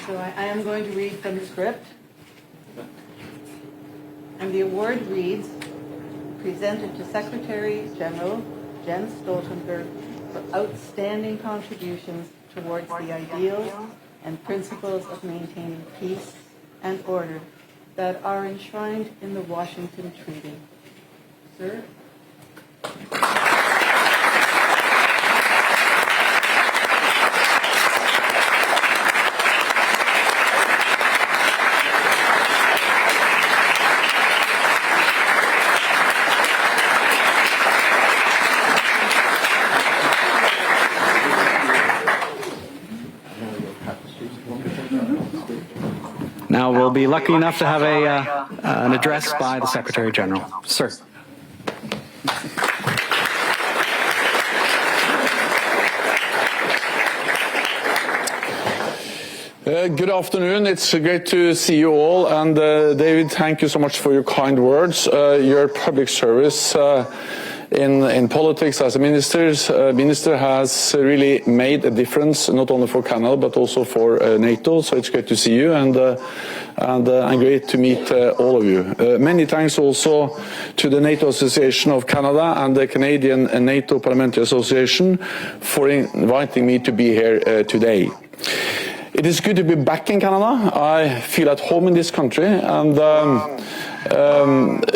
So I am going to read from the script. And the award reads, presented to Secretary General Jens Stoltenberg for outstanding contributions towards the ideals and principles of maintaining peace and order that are enshrined in the Washington Treaty. Sir? Now we'll be lucky enough to have an address by the Secretary General. Sir. Good afternoon. It's great to see you all. And David, thank you so much for your kind words. Your public service in politics as a minister has really made a difference, not only for Canada but also for NATO. So it's great to see you, and great to meet all of you. Many thanks also to the NATO Association of Canada and the Canadian NATO Parliamentary Association for inviting me to be here today. It is good to be back in Canada. I feel at home in this country, and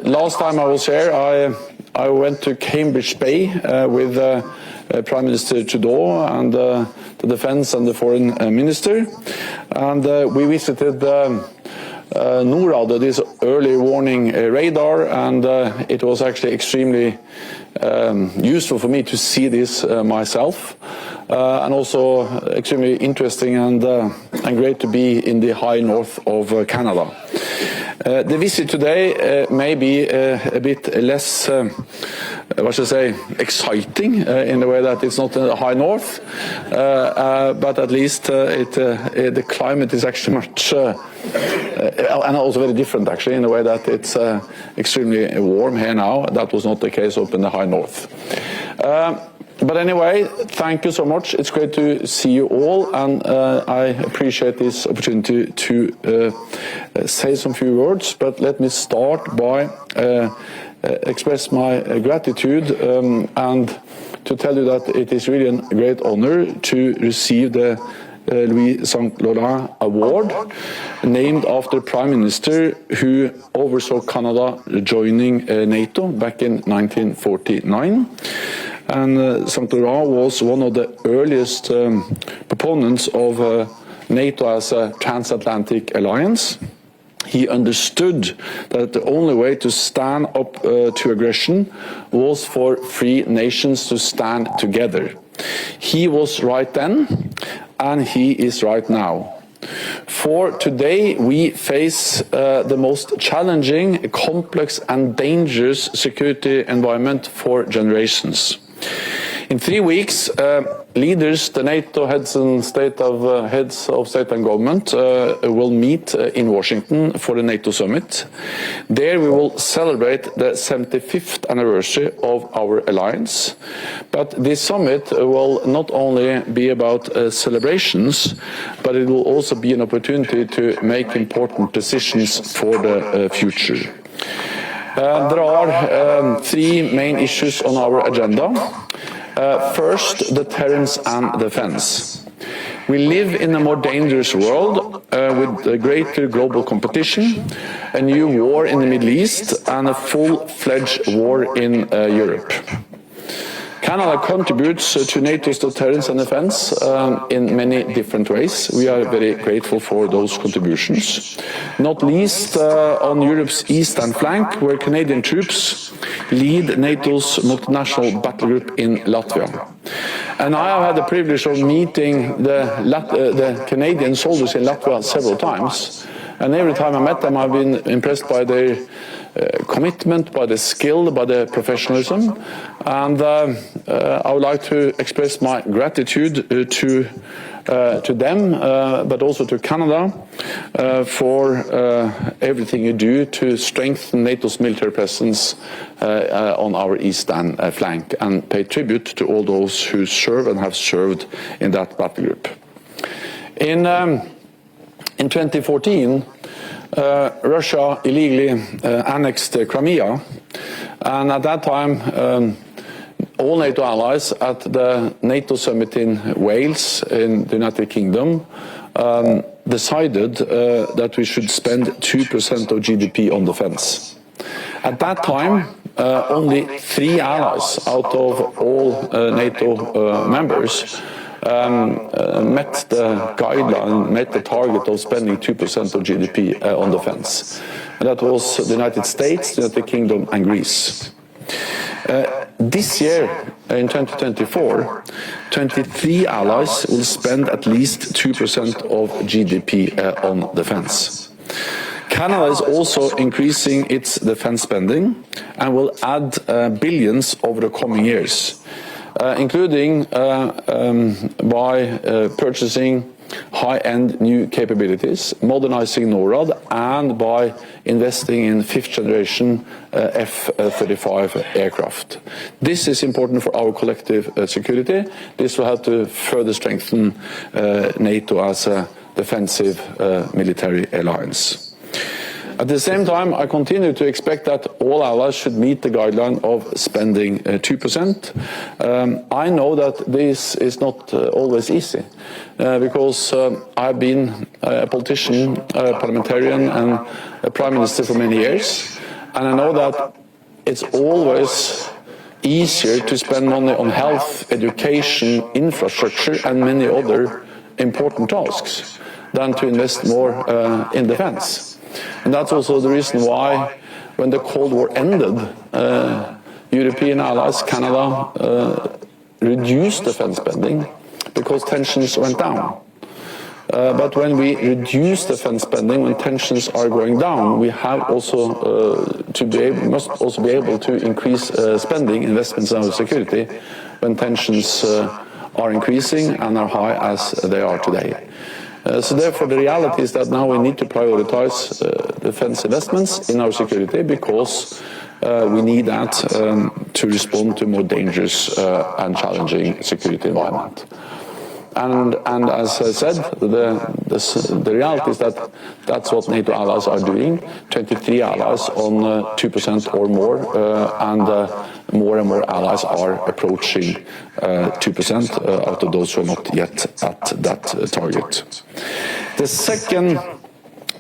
last time I was here, I went to Cambridge Bay with Prime Minister Trudeau and the Defence and the Foreign Minister, and we visited NORAD, this early warning radar, and it was actually extremely useful for me to see this myself, and also extremely interesting and great to be in the high north of Canada. The visit today may be a bit less, what should I say, exciting in the way that it's not in the high north, but at least the climate is actually much, and also very different actually, in the way that it's extremely warm here now. That was not the case up in the high north. But anyway, thank you so much. It's great to see you all, and I appreciate this opportunity to say some few words. But let me start by express my gratitude and to tell you that it is really a great honor to receive the Louis St. Laurent Award, named after the Prime Minister who oversaw Canada joining NATO back in 1949. And St. Laurent was one of the earliest proponents of NATO as a transatlantic alliance. He understood that the only way to stand up to aggression was for free nations to stand together. He was right then, and he is right now. For today, we face the most challenging, complex and dangerous security environment for generations. In 3 weeks, leaders, the NATO heads of state and government, will meet in Washington for the NATO summit. There we will celebrate the 75th anniversary of our alliance. But this summit will not only be about celebrations, but it will also be an opportunity to make important decisions for the future. There are 3 main issues on our agenda. First, deterrence and defense. We live in a more dangerous world with greater global competition, a new war in the Middle East, and a full-fledged war in Europe. Canada contributes to NATO's deterrence and defense in many different ways. We are very grateful for those contributions, not least on Europe's eastern flank, where Canadian troops lead NATO's multinational battle group in Latvia. And I have had the privilege of meeting the Canadian soldiers in Latvia several times, and every time I met them I've been impressed by their commitment, by the skill, by the professionalism, and I would like to express my gratitude to them, but also to Canada, for everything you do to strengthen NATO's military presence on our eastern flank, and pay tribute to all those who serve and have served in that battle group. In 2014, Russia illegally annexed Crimea, and at that time all NATO allies at the NATO summit in Wales in the United Kingdom decided that we should spend 2% of GDP on defense. At that time, only 3 allies out of all NATO members met the guideline, met the target of spending 2% of GDP on defense. And that was the United States, the United Kingdom and Greece. This year, in 2024, 23 allies will spend at least 2% of GDP on defense. Canada is also increasing its defense spending and will add billions over the coming years, including by purchasing high-end new capabilities, modernizing NORAD, and by investing in 5th-generation F-35 aircraft. This is important for our collective security. This will help to further strengthen NATO as a defensive military alliance. At the same time, I continue to expect that all allies should meet the guideline of spending 2%. I know that this is not always easy, because I've been a politician, a parliamentarian and a prime minister for many years, and I know that it's always easier to spend money on health, education, infrastructure and many other important tasks than to invest more in defense. And that's also the reason why, when the Cold War ended, European allies, Canada, reduced defense spending because tensions went down. But when we reduce defense spending, when tensions are going down, we have also must also be able to increase spending, investments in our security, when tensions are increasing and are high as they are today. So therefore the reality is that now we need to prioritize defense investments in our security, because we need that to respond to more dangerous and challenging security environment. And as I said, the reality is that that's what NATO allies are doing. 23 allies on 2% or more, and more allies are approaching 2% out of those who are not yet at that target. The second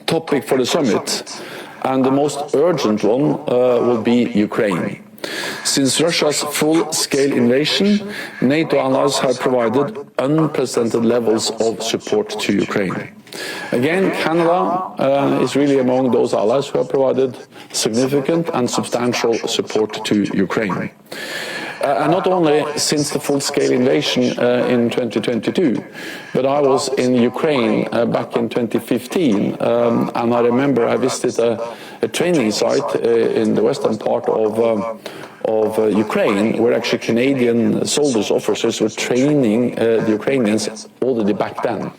topic for the summit, and the most urgent one, will be Ukraine. Since Russia's full-scale invasion, NATO allies have provided unprecedented levels of support to Ukraine. Again, Canada is really among those allies who have provided significant and substantial support to Ukraine. And not only since the full-scale invasion in 2022, but I was in Ukraine back in 2015, and I remember I visited a training site in the western part of Ukraine, where actually Canadian soldiers, officers, were training the Ukrainians already back then.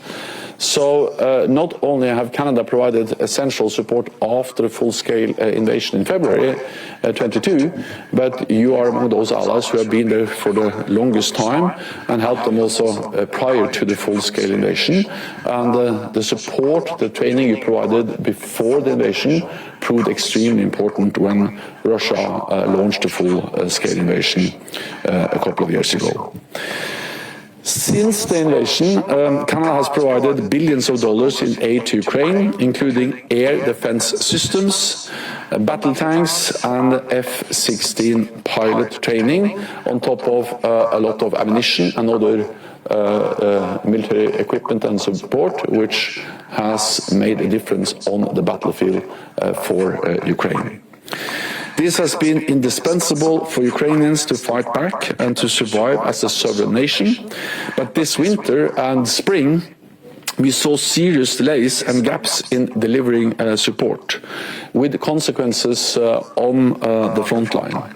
So not only have Canada provided essential support after the full-scale invasion in February 22, but you are among those allies who have been there for the longest time and helped them also prior to the full-scale invasion. And the support, the training you provided before the invasion proved extremely important when Russia launched the full-scale invasion a couple of years ago. Since the invasion, Canada has provided billions of dollars in aid to Ukraine, including air defense systems, battle tanks and F-16 pilot training, on top of a lot of ammunition and other military equipment and support, which has made a difference on the battlefield for Ukraine. This has been indispensable for Ukrainians to fight back and to survive as a sovereign nation. But this winter and spring, we saw serious delays and gaps in delivering support, with consequences on the front line.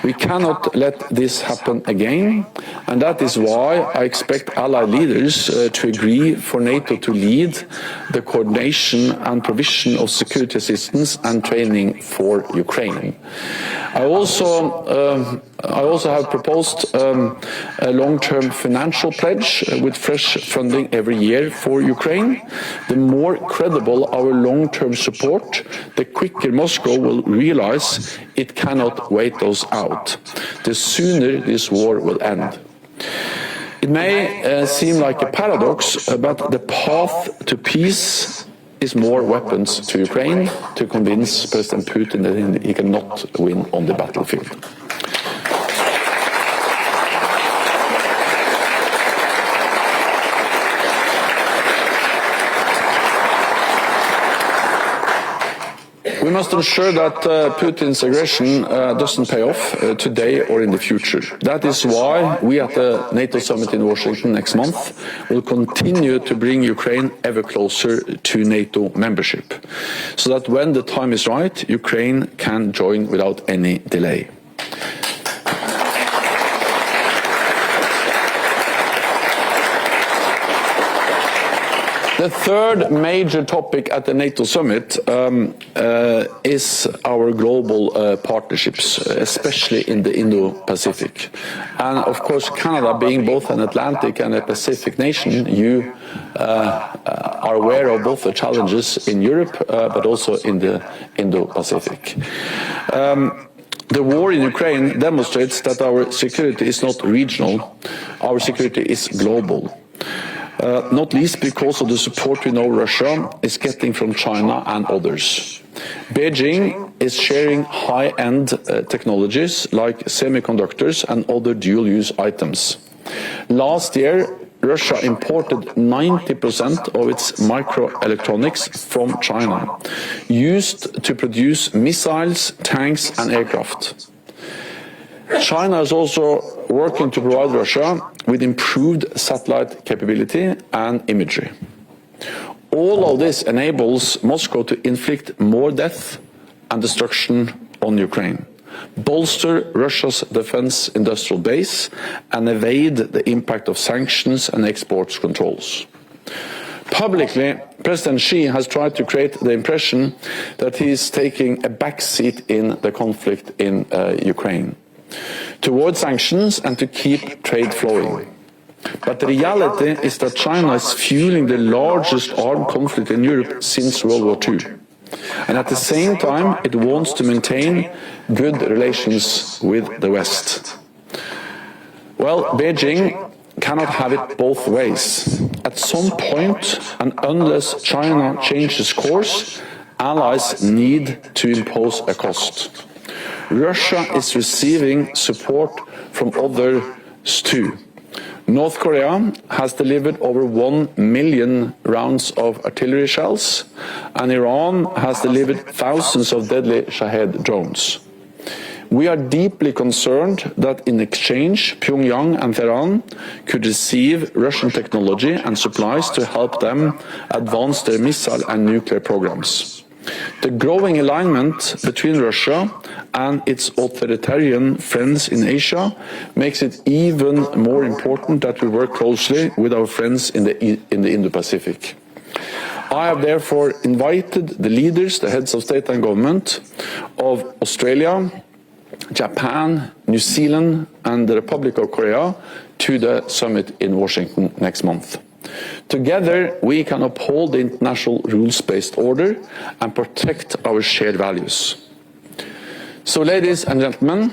We cannot let this happen again, and that is why I expect allied leaders to agree for NATO to lead the coordination and provision of security assistance and training for Ukraine. I also have proposed a long-term financial pledge with fresh funding every year for Ukraine, The more credible our long-term support, the quicker Moscow will realize it cannot wait us out. The sooner this war will end. It may seem like a paradox, but the path to peace is more weapons to Ukraine to convince President Putin that he cannot win on the battlefield. We must ensure that Putin's aggression doesn't pay off today or in the future. That is why we at the NATO summit in Washington next month will continue to bring Ukraine ever closer to NATO membership, so that when the time is right, Ukraine can join without any delay. The third major topic at the NATO summit is our global partnerships, especially in the Indo-Pacific. And of course, Canada being both an Atlantic and a Pacific nation, you are aware of both the challenges in Europe, but also in the Indo-Pacific. The war in Ukraine demonstrates that our security is not regional, our security is global. Not least because of the support we know Russia is getting from China and others. Beijing is sharing high-end technologies like semiconductors and other dual-use items. Last year, Russia imported 90% of its microelectronics from China, used to produce missiles, tanks and aircraft. China is also working to provide Russia with improved satellite capability and imagery. All of this enables Moscow to inflict more death and destruction on Ukraine, bolster Russia's defense industrial base, and evade the impact of sanctions and exports controls. Publicly, President Xi has tried to create the impression that he is taking a backseat in the conflict in Ukraine, to avoid sanctions and to keep trade flowing. But the reality is that China is fueling the largest armed conflict in Europe since World War II. And at the same time, it wants to maintain good relations with the West. Well, Beijing cannot have it both ways. At some point, and unless China changes course, allies need to impose a cost. Russia is receiving support from others too. North Korea has delivered over 1 million rounds of artillery shells, and Iran has delivered thousands of deadly Shahed drones. We are deeply concerned that in exchange, Pyongyang and Tehran could receive Russian technology and supplies to help them advance their missile and nuclear programs. The growing alignment between Russia and its authoritarian friends in Asia makes it even more important that we work closely with our friends in the Indo-Pacific. I have therefore invited the leaders, the heads of state and government of Australia, Japan, New Zealand and the Republic of Korea to the summit in Washington next month. Together, we can uphold the international rules-based order and protect our shared values. So, ladies and gentlemen,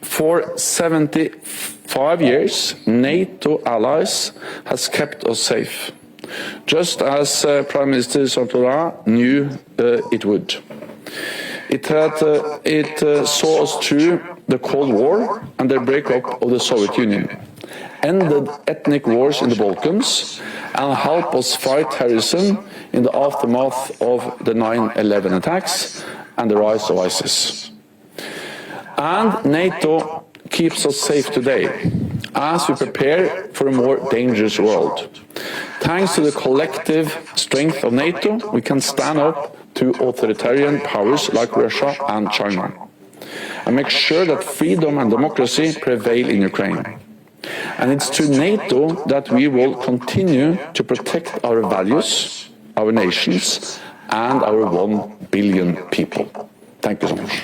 for 75 years, NATO allies has kept us safe, just as Prime Minister Stoltenberg knew it would. It saw us through the Cold War and the breakup of the Soviet Union, ended ethnic wars in the Balkans, and helped us fight terrorism in the aftermath of the 9/11 attacks and the rise of ISIS. And NATO keeps us safe today, as we prepare for a more dangerous world. Thanks to the collective strength of NATO, we can stand up to authoritarian powers like Russia and China, and make sure that freedom and democracy prevail in Ukraine. And it's through NATO that we will continue to protect our values, our nations, and our 1 billion people. Thank you so much.